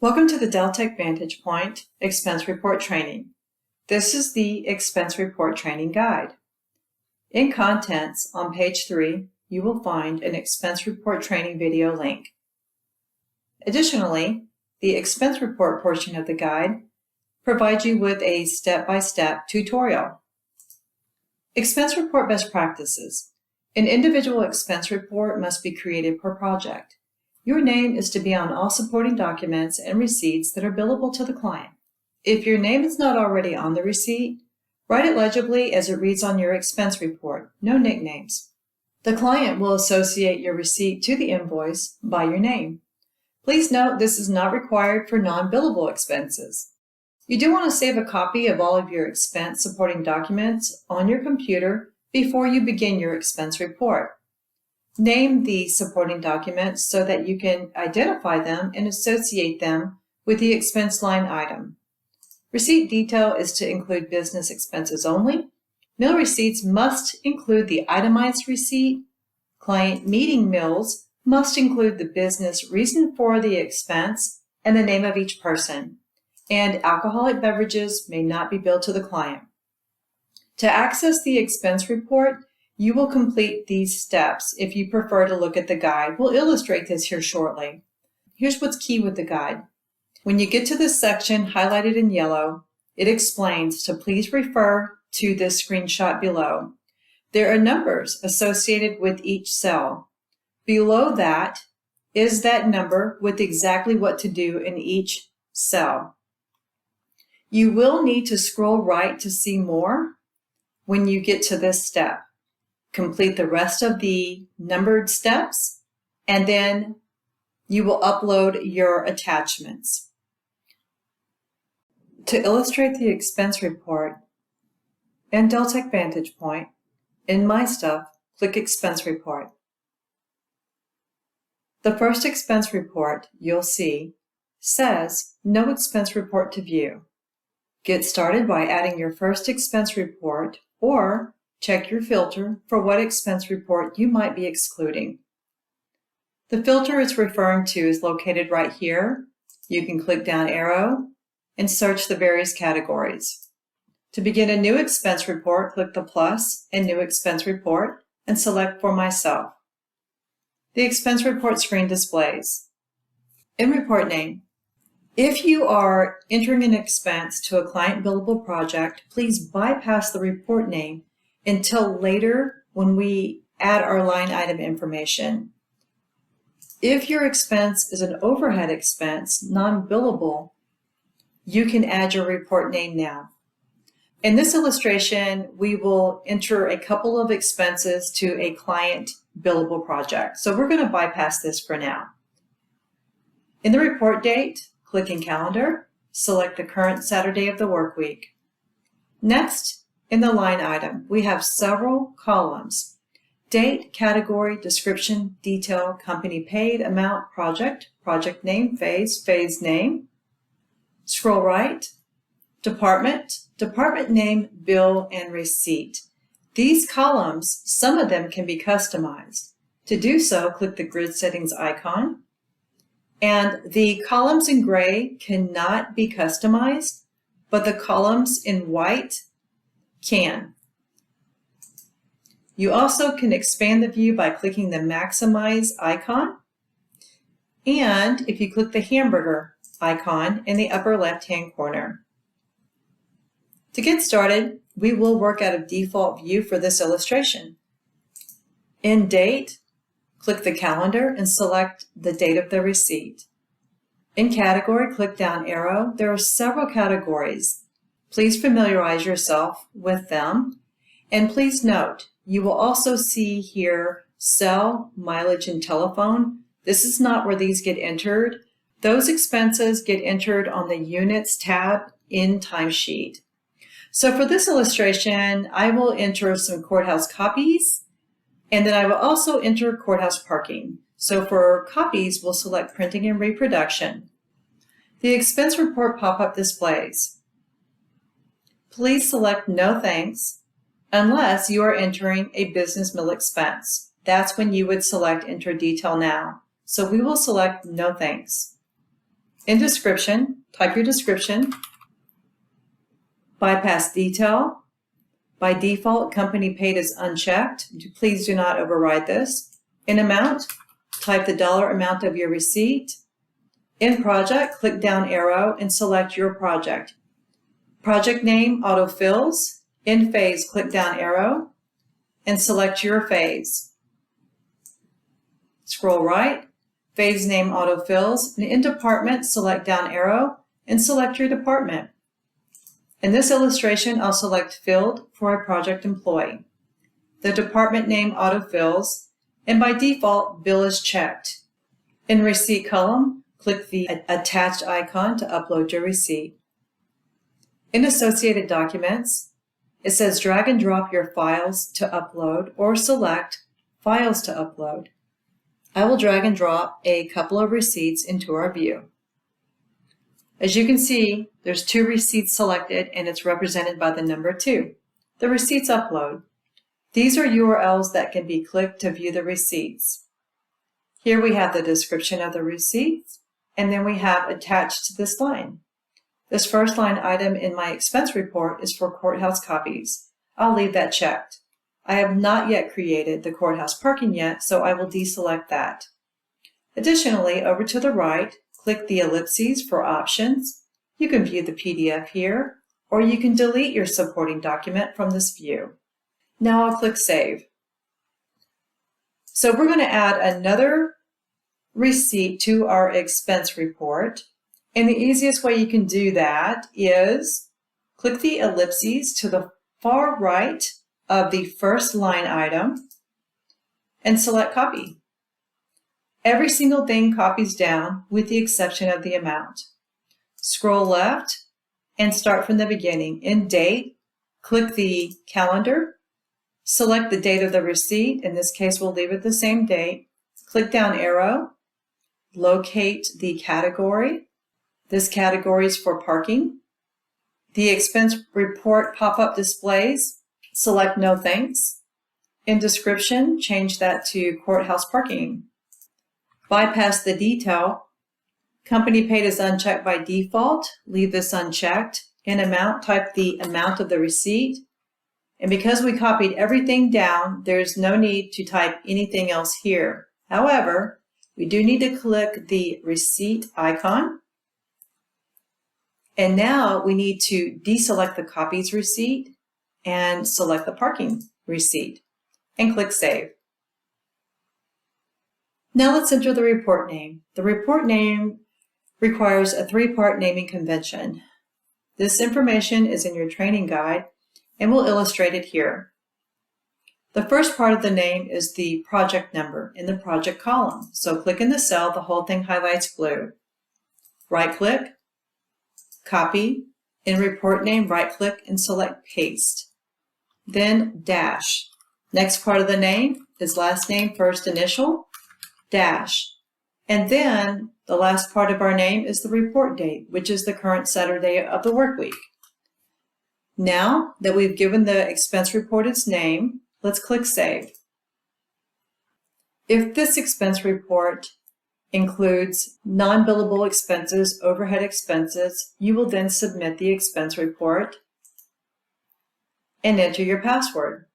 Welcome to the Deltek Vantagepoint Expense Report Training. This is the Expense Report Training Guide. In Contents on page 3, you will find an Expense Report Training video link. Additionally, the Expense Report portion of the guide provides you with a step-by-step tutorial. Expense Report Best Practices. An individual expense report must be created per project. Your name is to be on all supporting documents and receipts that are billable to the client. If your name is not already on the receipt, write it legibly as it reads on your expense report, no nicknames. The client will associate your receipt to the invoice by your name. Please note this is not required for non-billable expenses. You do want to save a copy of all of your expense supporting documents on your computer before you begin your expense report. Name the supporting documents so that you can identify them and associate them with the expense line item. Receipt detail is to include business expenses only. Meal receipts must include the itemized receipt. Client meeting meals must include the business reason for the expense and the name of each person. And alcoholic beverages may not be billed to the client. To access the expense report, you will complete these steps. If you prefer to look at the guide, we'll illustrate this here shortly. Here's what's key with the guide. When you get to this section highlighted in yellow, it explains to please refer to this screenshot below. There are numbers associated with each cell. Below that is that number with exactly what to do in each cell. You will need to scroll right to see more when you get to this step. Complete the rest of the numbered steps, and then you will upload your attachments. To illustrate the expense report, in Deltek Vantagepoint, in My Stuff, click Expense Report. The first expense report you'll see says No Expense Report to View. Get started by adding your first expense report or check your filter for what expense report you might be excluding. The filter it's referring to is located right here. You can click down arrow and search the various categories. To begin a new expense report, click the plus and New Expense Report and select For Myself. The expense report screen displays. In Report Name, if you are entering an expense to a client billable project, please bypass the report name until later when we add our line item information. If your expense is an overhead expense, non-billable, you can add your report name now. In this illustration, we will enter a couple of expenses to a client billable project. So we're going to bypass this for now. In the report date, click in Calendar, select the current Saturday of the work week. Next, in the line item, we have several columns: date, category, description, detail, company paid, amount, project, project name, phase, phase name. Scroll right, department, department name, bill, and receipt. These columns, some of them can be customized. To do so, click the grid settings icon. And the columns in gray cannot be customized, but the columns in white can. You also can expand the view by clicking the maximize icon, and if you click the hamburger icon in the upper left-hand corner. To get started, we will work out of default view for this illustration. In date, click the calendar and select the date of the receipt. In category, click down arrow. There are several categories. Please familiarize yourself with them. And please note, you will also see here cell, mileage, and telephone. This is not where these get entered. Those expenses get entered on the Units tab in Timesheet. So for this illustration, I will enter some courthouse copies, and then I will also enter courthouse parking. So for copies, we'll select Printing and Reproduction. The expense report pop-up displays. Please select No Thanks unless you are entering a business meal expense. That's when you would select Enter Detail Now. So we will select No Thanks. In description, type your description. Bypass detail. By default, company paid is unchecked. Please do not override this. In amount, type the dollar amount of your receipt. In project, click down arrow and select your project. Project name autofills. In phase, click down arrow and select your phase. Scroll right, phase name autofills, and in department, select down arrow and select your department. In this illustration, I'll select Field for a project employee. The department name autofills, and by default, bill is checked. In receipt column, click the attached icon to upload your receipt. In associated documents, it says drag and drop your files to upload or select Files to upload. I will drag and drop a couple of receipts into our view. As you can see, there's 2 receipts selected and it's represented by the number 2. The receipts upload. These are URLs that can be clicked to view the receipts. Here we have the description of the receipts, and then we have attached to this line. This first line item in my expense report is for courthouse copies. I'll leave that checked. I have not yet created the courthouse parking yet, so I will deselect that. Additionally, over to the right, click the ellipses for options. You can view the PDF here, or you can delete your supporting document from this view. Now I'll click Save. So we're going to add another receipt to our expense report. And the easiest way you can do that is click the ellipses to the far right of the first line item and select Copy. Every single thing copies down with the exception of the amount. Scroll left and start from the beginning. In date, click the calendar, select the date of the receipt. In this case, we'll leave it the same date. Click down arrow, locate the category. This category is for parking. The expense report pop-up displays, select No Thanks. In description, change that to courthouse parking. Bypass the detail. Company paid is unchecked by default. Leave this unchecked. In amount, type the amount of the receipt. And because we copied everything down, there's no need to type anything else here. However, we do need to click the receipt icon. And now we need to deselect the copies receipt and select the parking receipt and click Save. Now let's enter the report name. The report name requires a 3-part naming convention. This information is in your training guide and we'll illustrate it here. The first part of the name is the project number in the project column. So click in the cell, the whole thing highlights blue. Right-click, copy. In report name, right-click and select Paste. Then dash. Next part of the name is last name, first initial, dash. And then the last part of our name is the report date, which is the current Saturday of the work week. Now that we've given the expense report its name, let's click Save. If this expense report includes non-billable expenses, overhead expenses, you will then submit the expense report and enter your password.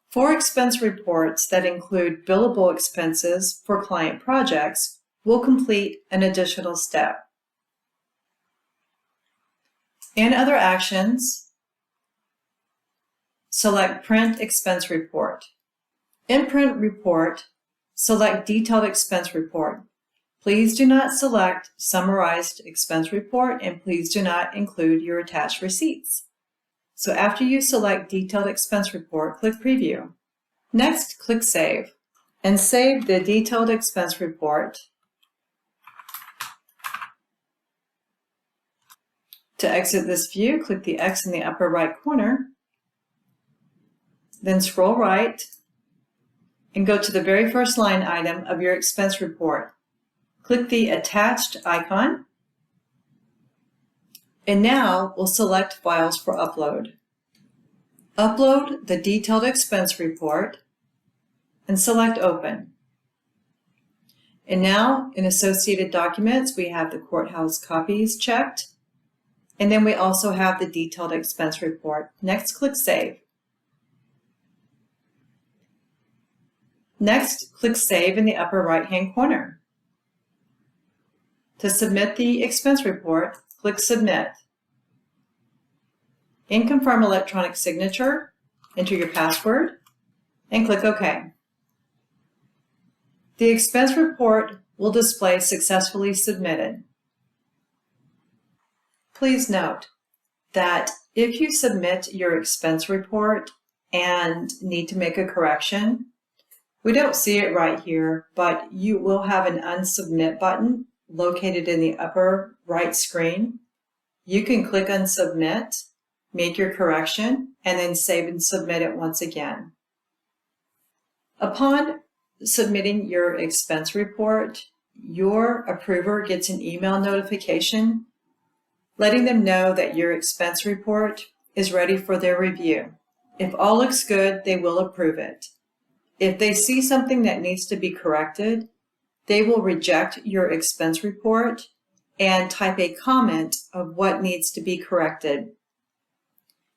For expense reports that include billable expenses for client projects, we'll complete an additional step. In Other Actions, select Print Expense Report. In Print Report, select Detailed Expense Report. Please do not select Summarized Expense Report, and please do not include your attached receipts. So after you select Detailed Expense Report, click Preview. Next, click Save, and save the Detailed Expense Report. To exit this view, click the X in the upper right corner, then scroll right, and go to the very first line item of your expense report. Click the attached icon, and now we'll select Files for Upload. Upload the detailed expense report and select Open. And now in associated documents, we have the courthouse copies checked. And then we also have the detailed expense report. Next, click Save. Next, click Save in the upper right-hand corner. To submit the expense report, click Submit. In Confirm Electronic Signature, enter your password and click OK. The expense report will display Successfully Submitted. Please note that if you submit your expense report and need to make a correction, we don't see it right here, but you will have an Unsubmit button located in the upper right screen. You can click Unsubmit, make your correction, and then save and submit it once again. Upon submitting your expense report, your approver gets an email notification letting them know that your expense report is ready for their review. If all looks good, they will approve it. If they see something that needs to be corrected, they will reject your expense report and type a comment of what needs to be corrected.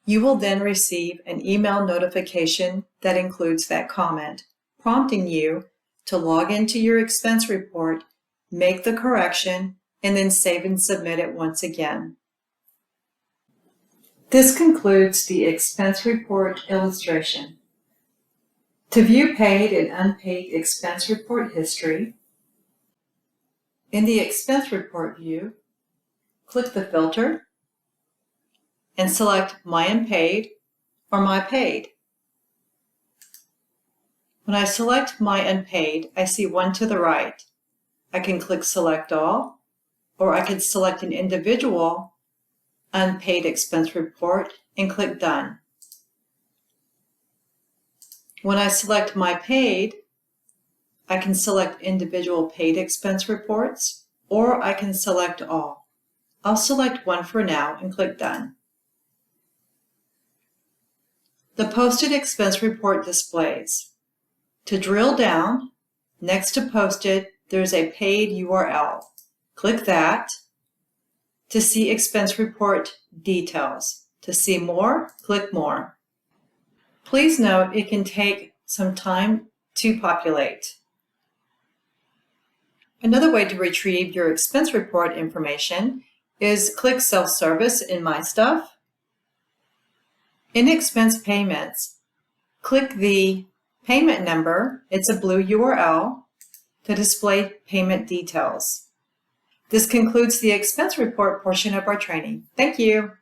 You will then receive an email notification that includes that comment, prompting you to log into your expense report, make the correction, and then save and submit it once again. This concludes the expense report illustration. To view paid and unpaid expense report history, in the expense report view, click the filter and select My Unpaid or My Paid. When I select My Unpaid, I see one to the right. I can click Select All, or I can select an individual unpaid expense report and click Done. When I select My Paid, I can select individual paid expense reports, or I can select all. I'll select one for now and click Done. The posted expense report displays. To drill down, next to Posted, there's a paid URL. Click that. To see expense report details. To see more, click More. Please note it can take some time to populate. Another way to retrieve your expense report information is click Self-Service in My Stuff. In Expense Payments, click the payment number, it's a blue URL, to display payment details. This concludes the expense report portion of our training. Thank you.